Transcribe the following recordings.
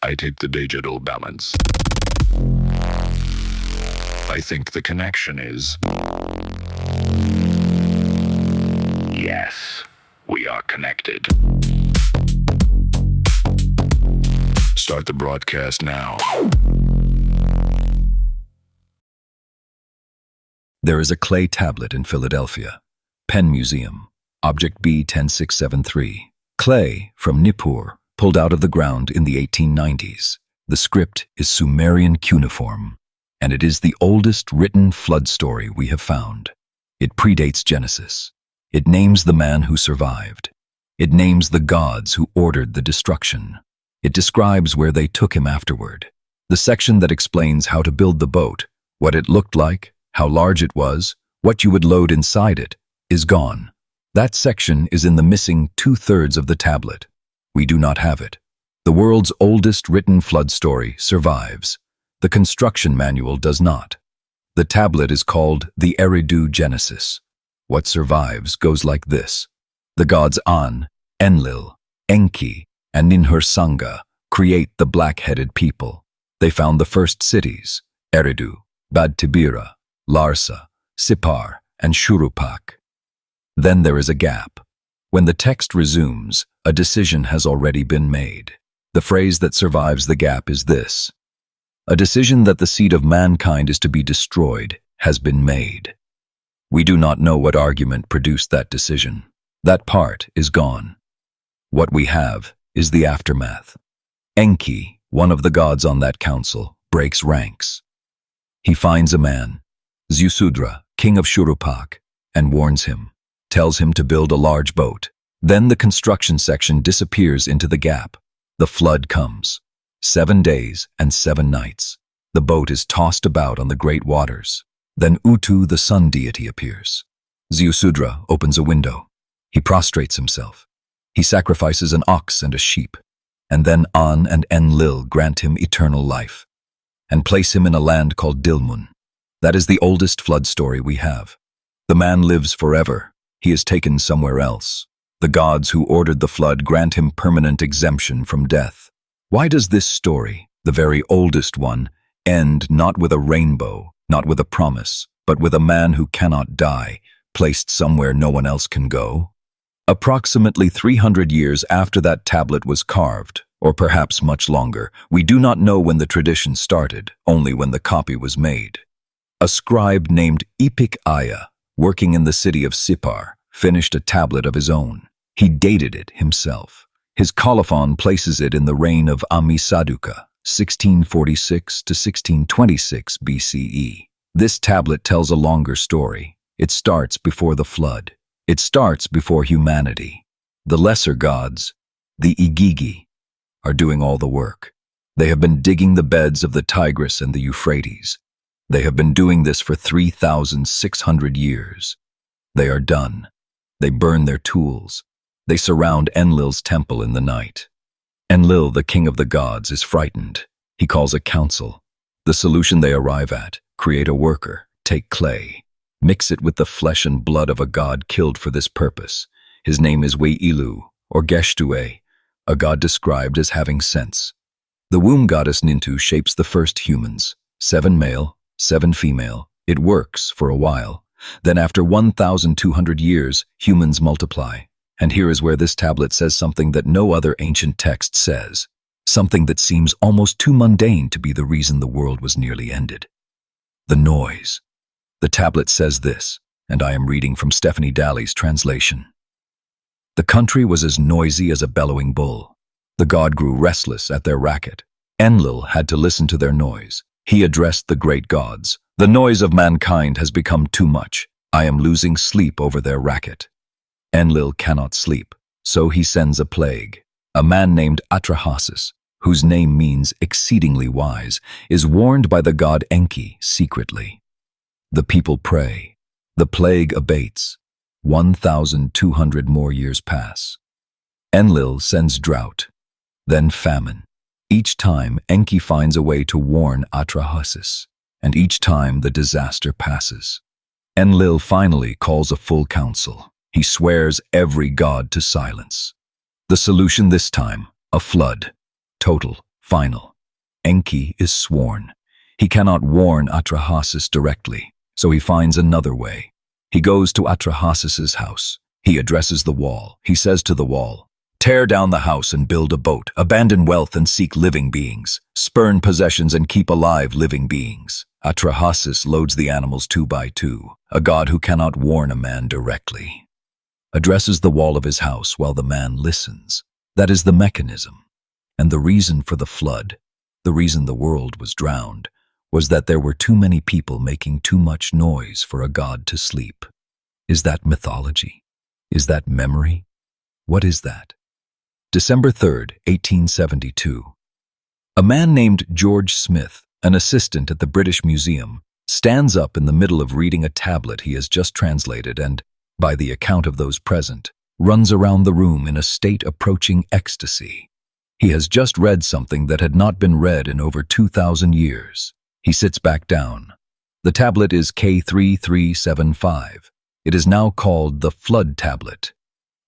I take the digital balance. I think the connection is... Yes, we are connected. Start the broadcast now. There is a clay tablet in Philadelphia. Penn Museum. Object B10673. Clay from Nippur, pulled out of the ground in the 1890s. The script is Sumerian cuneiform, and it is the oldest written flood story we have found. It predates Genesis. It names the man who survived. It names the gods who ordered the destruction. It describes where they took him afterward. The section that explains how to build the boat, what it looked like, how large it was, what you would load inside it, is gone. That section is in the missing 2/3 of the tablet. We do not have it. The world's oldest written flood story survives. The construction manual does not. The tablet is called the Eridu Genesis. What survives goes like this. The gods An, Enlil, Enki, and Ninhursanga create the black-headed people. They found the first cities, Eridu, Bad Tibira, Larsa, Sippar, and Shurupak. Then there is a gap. When the text resumes, a decision has already been made. The phrase that survives the gap is this: a decision that the seed of mankind is to be destroyed has been made. We do not know what argument produced that decision. That part is gone. What we have is the aftermath. Enki, one of the gods on that council, breaks ranks. He finds a man, Ziusudra, king of Shurupak, and warns him, tells him to build a large boat. Then the construction section disappears into the gap. The flood comes. 7 days and 7 nights. The boat is tossed about on the great waters. Then Utu, the sun deity, appears. Ziusudra opens a window. He prostrates himself. He sacrifices an ox and a sheep. And then An and Enlil grant him eternal life and place him in a land called Dilmun. That is the oldest flood story we have. The man lives forever. He is taken somewhere else. The gods who ordered the flood grant him permanent exemption from death. Why does this story, the very oldest one, end not with a rainbow, not with a promise, but with a man who cannot die, placed somewhere no one else can go? Approximately 300 years after that tablet was carved, or perhaps much longer, we do not know when the tradition started, only when the copy was made. A scribe named Epik Aya, working in the city of Sippar, finished a tablet of his own. He dated it himself. His colophon places it in the reign of Ammisaduqa, 1646 to 1626 BCE. This tablet tells a longer story. It starts before the flood. It starts before humanity. The lesser gods, the Igigi, are doing all the work. They have been digging the beds of the Tigris and the Euphrates. They have been doing this for 3,600 years. They are done. They burn their tools. They surround Enlil's temple in the night. Enlil, the king of the gods, is frightened. He calls a council. The solution they arrive at: create a worker, take clay, mix it with the flesh and blood of a god killed for this purpose. His name is Weilu, or Geshtue, a god described as having sense. The womb goddess Nintu shapes the first humans, 7 male, 7 female. It works for a while. Then after 1,200 years, humans multiply. And here is where this tablet says something that no other ancient text says, something that seems almost too mundane to be the reason the world was nearly ended. The noise. The tablet says this, and I am reading from Stephanie Daly's translation. The country was as noisy as a bellowing bull. The god grew restless at their racket. Enlil had to listen to their noise. He addressed the great gods. The noise of mankind has become too much. I am losing sleep over their racket. Enlil cannot sleep, so he sends a plague. A man named Atrahasis, whose name means exceedingly wise, is warned by the god Enki secretly. The people pray. The plague abates. 1,200 more years pass. Enlil sends drought, then famine. Each time Enki finds a way to warn Atrahasis, and each time the disaster passes. Enlil finally calls a full council. He swears every god to silence. The solution this time, a flood. Total final. Enki is sworn. He cannot warn Atrahasis directly, so he finds another way. He goes to Atrahasis's house. He addresses the wall. He says to the wall, "Tear down the house and build a boat. Abandon wealth and seek living beings. Spurn possessions and keep alive living beings." Atrahasis loads the animals 2 by 2, a god who cannot warn a man directly. Addresses the wall of his house while the man listens. That is the mechanism. And the reason for the flood, the reason the world was drowned, was that there were too many people making too much noise for a god to sleep. Is that mythology? Is that memory? What is that? December 3rd, 1872. A man named George Smith, an assistant at the British Museum, stands up in the middle of reading a tablet he has just translated and, by the account of those present, runs around the room in a state approaching ecstasy. He has just read something that had not been read in over 2,000 years. He sits back down. The tablet is K3375. It is now called the Flood Tablet.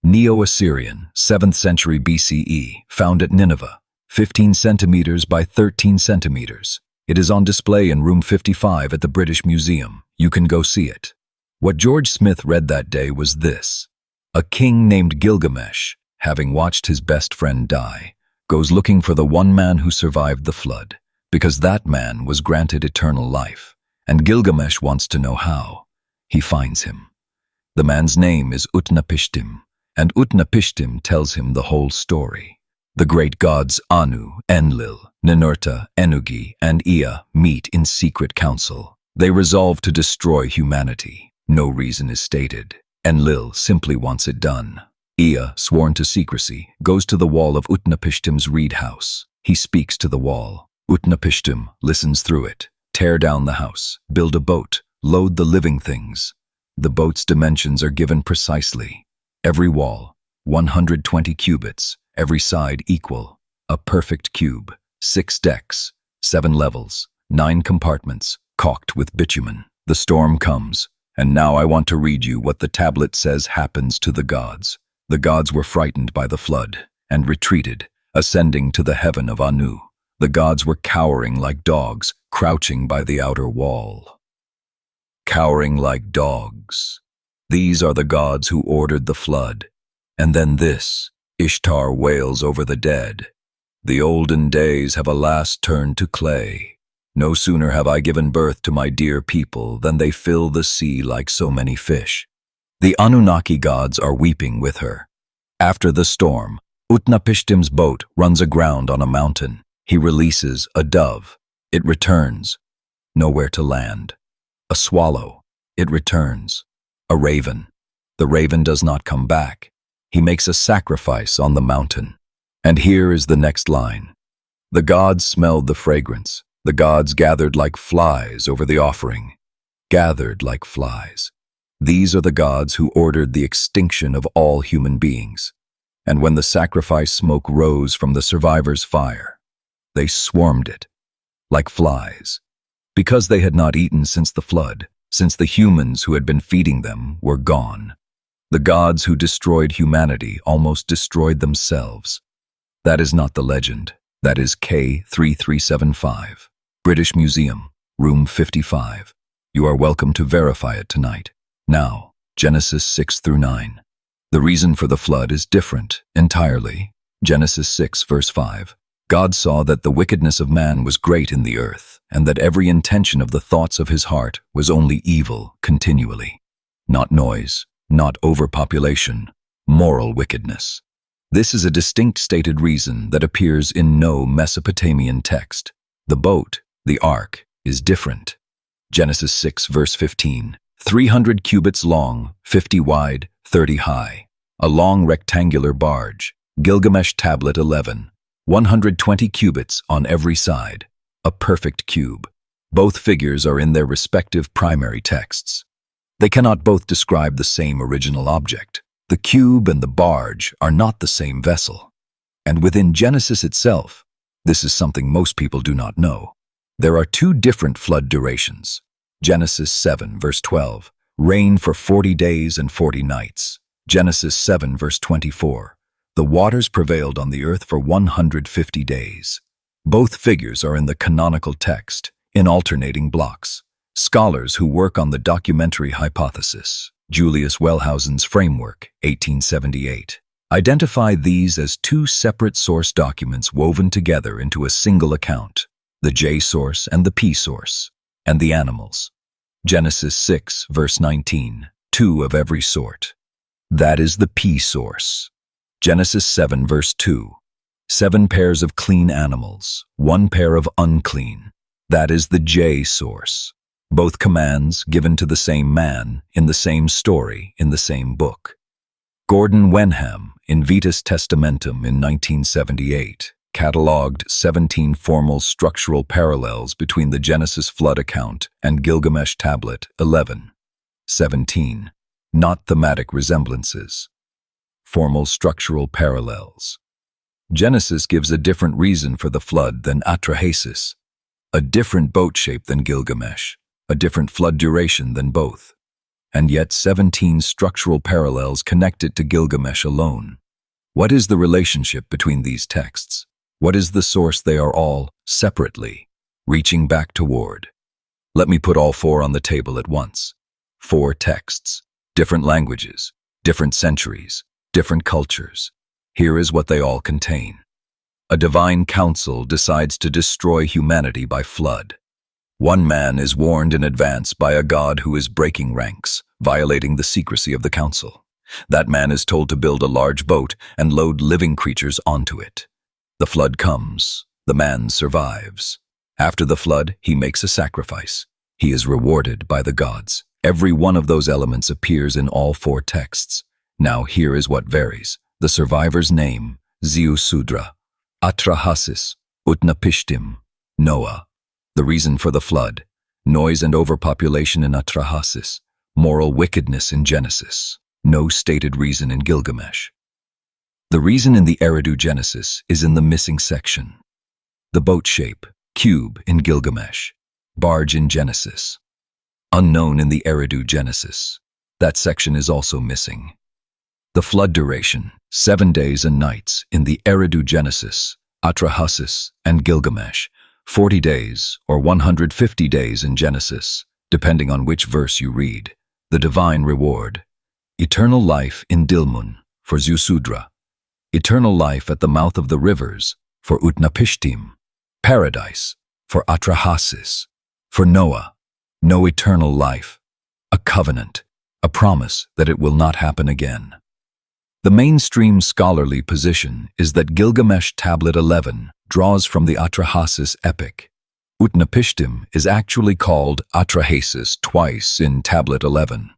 Neo-Assyrian, 7th century BCE, found at Nineveh, 15 centimeters by 13 centimeters. It is on display in room 55 at the British Museum. You can go see it. What George Smith read that day was this. A king named Gilgamesh, having watched his best friend die, goes looking for the one man who survived the flood, because that man was granted eternal life, and Gilgamesh wants to know how. He finds him. The man's name is Utnapishtim, and Utnapishtim tells him the whole story. The great gods Anu, Enlil, Ninurta, Ennugi, and Ea meet in secret council. They resolve to destroy humanity. No reason is stated. Enlil simply wants it done. Ea, sworn to secrecy, goes to the wall of Utnapishtim's reed house. He speaks to the wall. Utnapishtim listens through it. Tear down the house, build a boat, load the living things. The boat's dimensions are given precisely. Every wall, 120 cubits, every side equal. A perfect cube, 6 decks, 7 levels, 9 compartments, caulked with bitumen. The storm comes, and now I want to read you what the tablet says happens to the gods. The gods were frightened by the flood, and retreated, ascending to the heaven of Anu. The gods were cowering like dogs, crouching by the outer wall. Cowering like dogs. These are the gods who ordered the flood. And then this, Ishtar wails over the dead. The olden days have alas turned to clay. No sooner have I given birth to my dear people than they fill the sea like so many fish. The Anunnaki gods are weeping with her. After the storm, Utnapishtim's boat runs aground on a mountain. He releases a dove. It returns. Nowhere to land. A swallow. It returns. A raven. The raven does not come back. He makes a sacrifice on the mountain. And here is the next line. The gods smelled the fragrance. The gods gathered like flies over the offering. Gathered like flies. These are the gods who ordered the extinction of all human beings. And when the sacrifice smoke rose from the survivors' fire, they swarmed it, like flies, because they had not eaten since the flood, since the humans who had been feeding them were gone. The gods who destroyed humanity almost destroyed themselves. That is not the legend. That is K3375, British Museum, room 55. You are welcome to verify it tonight. Now, Genesis 6 through 9. The reason for the flood is different, entirely. Genesis 6, verse 5. God saw that the wickedness of man was great in the earth, and that every intention of the thoughts of his heart was only evil continually. Not noise, not overpopulation, moral wickedness. This is a distinct stated reason that appears in no Mesopotamian text. The boat, the ark, is different. Genesis 6, verse 15. 300 cubits long, 50 wide, 30 high. A long rectangular barge. Gilgamesh Tablet 11. 120 cubits on every side. A perfect cube. Both figures are in their respective primary texts. They cannot both describe the same original object. The cube and the barge are not the same vessel. And within Genesis itself, this is something most people do not know. There are 2 different flood durations. Genesis 7, verse 12, rain for 40 days and 40 nights. Genesis 7, verse 24, the waters prevailed on the earth for 150 days. Both figures are in the canonical text, in alternating blocks. Scholars who work on the documentary hypothesis, Julius Wellhausen's framework, 1878, identify these as two separate source documents woven together into a single account, the J source and the P source, and the animals. Genesis 6, verse 19, two of every sort. That is the P source. Genesis 7, verse 2, 7 pairs of clean animals, 1 pair of unclean. That is the J source. Both commands given to the same man, in the same story, in the same book. Gordon Wenham, in Vetus Testamentum in 1978, catalogued 17 formal structural parallels between the Genesis flood account and Gilgamesh tablet 11. 17. Not thematic resemblances. Formal structural parallels. Genesis gives a different reason for the flood than Atrahasis, a different boat shape than Gilgamesh, a different flood duration than both, and yet 17 structural parallels connect it to Gilgamesh alone. What is the relationship between these texts? What is the source they are all, separately, reaching back toward? Let me put all 4 on the table at once. 4 texts, different languages, different centuries, different cultures. Here is what they all contain. A divine council decides to destroy humanity by flood. One man is warned in advance by a god who is breaking ranks, violating the secrecy of the council. That man is told to build a large boat and load living creatures onto it. The flood comes. The man survives. After the flood, he makes a sacrifice. He is rewarded by the gods. Every one of those elements appears in all 4 texts. Now here is what varies. The survivor's name, Ziusudra. Atrahasis, Utnapishtim, Noah. The reason for the flood, noise and overpopulation in Atrahasis, moral wickedness in Genesis, no stated reason in Gilgamesh. The reason in the Eridu Genesis is in the missing section. The boat shape, cube in Gilgamesh, barge in Genesis. Unknown in the Eridu Genesis. That section is also missing. The flood duration, 7 days and nights in the Eridu Genesis, Atrahasis, and Gilgamesh, 40 days or 150 days in Genesis, depending on which verse you read. The divine reward. Eternal life in Dilmun, for Ziusudra. Eternal life at the mouth of the rivers, for Utnapishtim. Paradise, for Atrahasis. For Noah, no eternal life. A covenant, a promise that it will not happen again. The mainstream scholarly position is that Gilgamesh Tablet 11 draws from the Atrahasis epic. Utnapishtim is actually called Atrahasis twice in Tablet 11.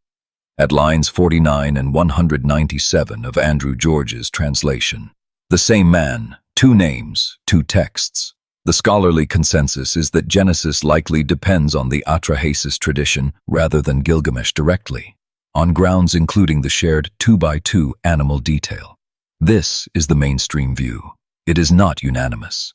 At lines 49 and 197 of Andrew George's translation. The same man, 2 names, 2 texts. The scholarly consensus is that Genesis likely depends on the Atrahasis tradition rather than Gilgamesh directly, on grounds including the shared 2x2 animal detail. This is the mainstream view. It is not unanimous.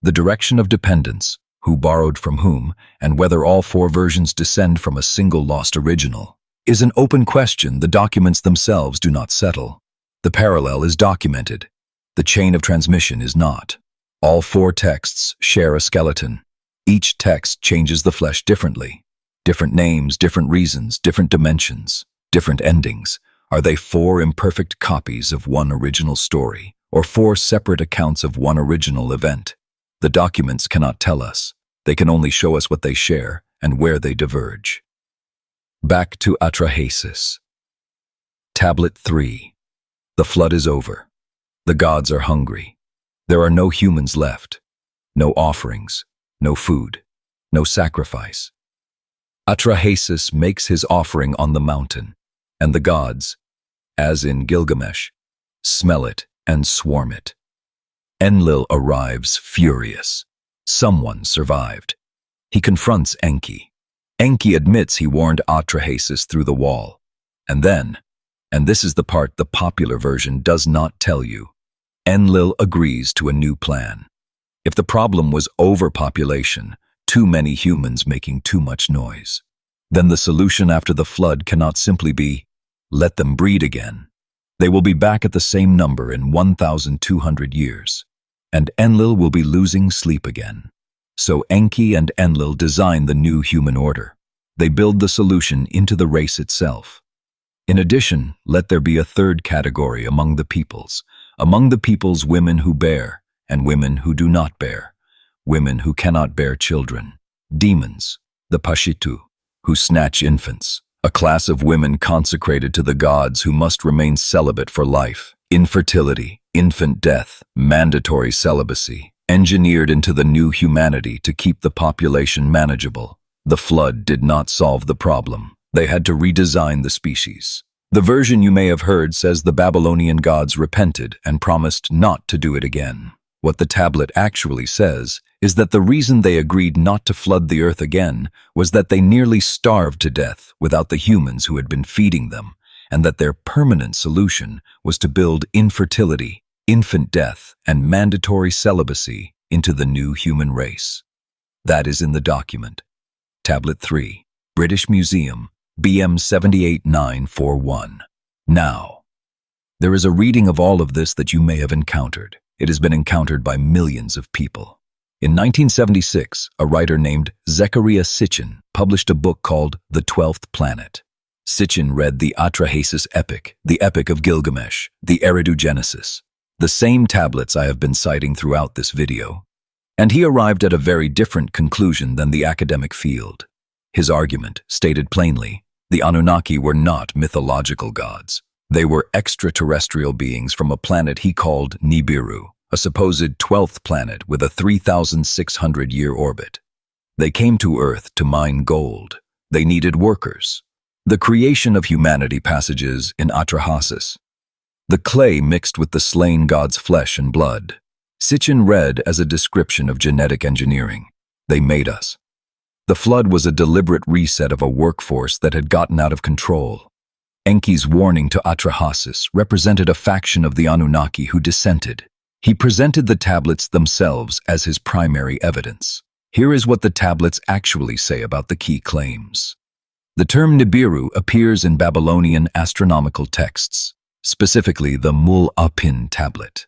The direction of dependence, who borrowed from whom, and whether all 4 versions descend from a single lost original, is an open question the documents themselves do not settle. The parallel is documented. The chain of transmission is not. All 4 texts share a skeleton. Each text changes the flesh differently. Different names, different reasons, different dimensions, different endings. Are they 4 imperfect copies of one original story, or 4 separate accounts of one original event? The documents cannot tell us. They can only show us what they share and where they diverge. Back to Atrahasis. Tablet 3. The flood is over. The gods are hungry. There are no humans left. No offerings. No food. No sacrifice. Atrahasis makes his offering on the mountain, and the gods, as in Gilgamesh, smell it and swarm it. Enlil arrives furious. Someone survived. He confronts Enki. Enki admits he warned Atrahasis through the wall. And then, and this is the part the popular version does not tell you, Enlil agrees to a new plan. If the problem was overpopulation, too many humans making too much noise, then the solution after the flood cannot simply be, let them breed again. They will be back at the same number in 1,200 years. and Enlil will be losing sleep again. So Enki and Enlil design the new human order. They build the solution into the race itself. In addition, let there be a third category among the peoples. Among the peoples, women who bear, and women who do not bear. Women who cannot bear children. Demons, the Pashitu, who snatch infants. A class of women consecrated to the gods who must remain celibate for life. Infertility, infant death, mandatory celibacy, engineered into the new humanity to keep the population manageable. The flood did not solve the problem. They had to redesign the species. The version you may have heard says the Babylonian gods repented and promised not to do it again. What the tablet actually says is that the reason they agreed not to flood the earth again was that they nearly starved to death without the humans who had been feeding them, and that their permanent solution was to build infertility, infant death, and mandatory celibacy into the new human race. That is in the document. Tablet 3, British Museum, BM 78941. Now, there is a reading of all of this that you may have encountered. It has been encountered by millions of people. In 1976, a writer named Zecharia Sitchin published a book called The 12th Planet. Sitchin read the Atrahasis epic, the Epic of Gilgamesh, the Eridu Genesis, the same tablets I have been citing throughout this video. And he arrived at a very different conclusion than the academic field. His argument, stated plainly, the Anunnaki were not mythological gods. They were extraterrestrial beings from a planet he called Nibiru, a supposed 12th planet with a 3,600-year orbit. They came to Earth to mine gold. They needed workers. The creation of humanity passages in Atrahasis. The clay mixed with the slain god's flesh and blood. Sitchin read as a description of genetic engineering. They made us. The flood was a deliberate reset of a workforce that had gotten out of control. Enki's warning to Atrahasis represented a faction of the Anunnaki who dissented. He presented the tablets themselves as his primary evidence. Here is what the tablets actually say about the key claims. The term Nibiru appears in Babylonian astronomical texts, specifically the Mul-Apin tablet.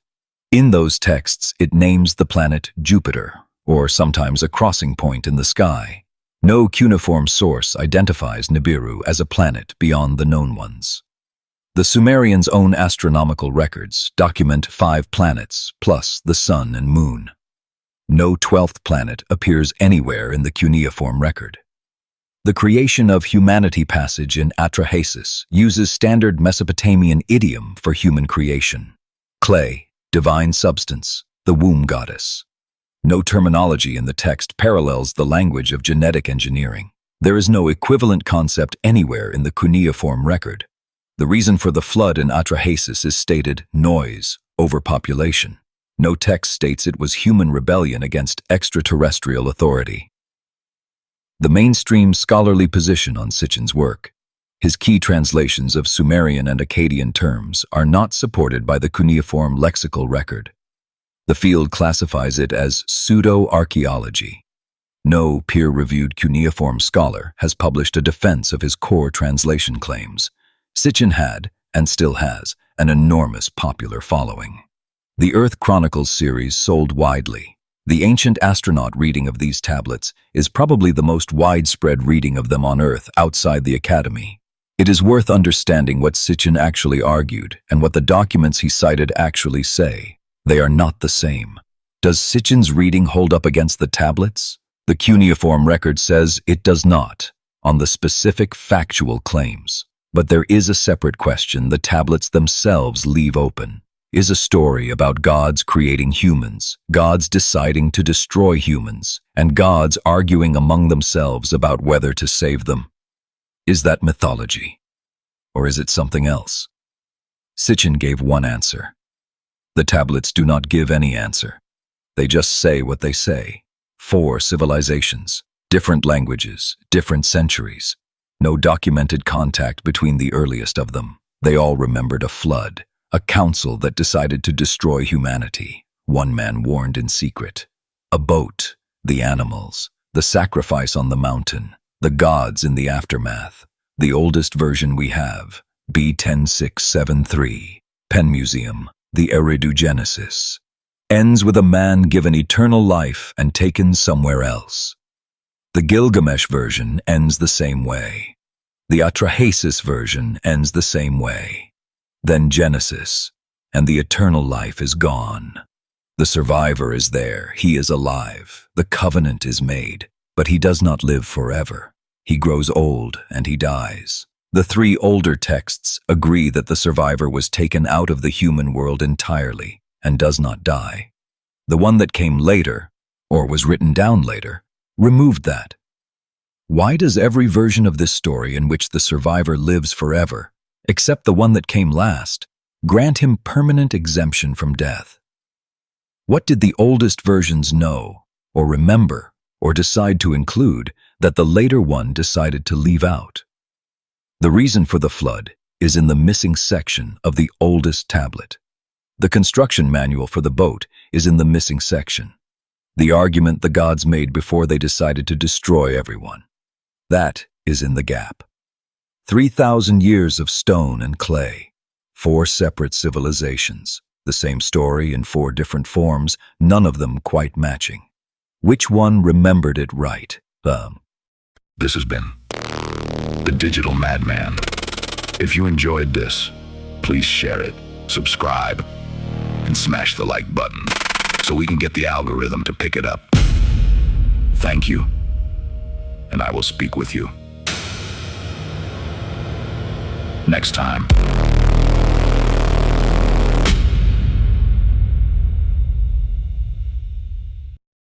In those texts, it names the planet Jupiter, or sometimes a crossing point in the sky. No cuneiform source identifies Nibiru as a planet beyond the known ones. The Sumerians' own astronomical records document 5 planets, plus the sun and moon. No 12th planet appears anywhere in the cuneiform record. The creation of humanity passage in Atrahasis uses standard Mesopotamian idiom for human creation. Clay, divine substance, the womb goddess. No terminology in the text parallels the language of genetic engineering. There is no equivalent concept anywhere in the cuneiform record. The reason for the flood in Atrahasis is stated noise, overpopulation. No text states it was human rebellion against extraterrestrial authority. The mainstream scholarly position on Sitchin's work. His key translations of Sumerian and Akkadian terms are not supported by the cuneiform lexical record. The field classifies it as pseudo-archaeology. No peer-reviewed cuneiform scholar has published a defense of his core translation claims. Sitchin had, and still has, an enormous popular following. The Earth Chronicles series sold widely. The ancient astronaut reading of these tablets is probably the most widespread reading of them on Earth outside the Academy. It is worth understanding what Sitchin actually argued and what the documents he cited actually say. They are not the same. Does Sitchin's reading hold up against the tablets? The cuneiform record says it does not, on the specific factual claims. But there is a separate question the tablets themselves leave open. Is a story about gods creating humans, gods deciding to destroy humans, and gods arguing among themselves about whether to save them. Is that mythology? Or is it something else? Sitchin gave one answer. The tablets do not give any answer. They just say what they say. 4 civilizations, different languages, different centuries. No documented contact between the earliest of them. They all remembered a flood, a council that decided to destroy humanity. One man warned in secret. A boat, the animals, the sacrifice on the mountain, the gods in the aftermath. The oldest version we have, B10673, Penn Museum, the Eridu Genesis. ends with a man given eternal life and taken somewhere else. The Gilgamesh version ends the same way. The Atrahasis version ends the same way. Then Genesis, and the eternal life is gone. The survivor is there, he is alive, the covenant is made, but he does not live forever. He grows old and he dies. The three older texts agree that the survivor was taken out of the human world entirely and does not die. The one that came later, or was written down later, removed that. Why does every version of this story in which the survivor lives forever, except the one that came last, grant him permanent exemption from death? What did the oldest versions know, or remember, or decide to include that the later one decided to leave out? The reason for the flood is in the missing section of the oldest tablet. The construction manual for the boat is in the missing section. The argument the gods made before they decided to destroy everyone. That is in the gap. 3,000 years of stone and clay. 4 separate civilizations. The same story in 4 different forms, none of them quite matching. Which one remembered it right? This has been the Digital Madman. If you enjoyed this, please share it, subscribe, and smash the like button so we can get the algorithm to pick it up. Thank you, and I will speak with you next time.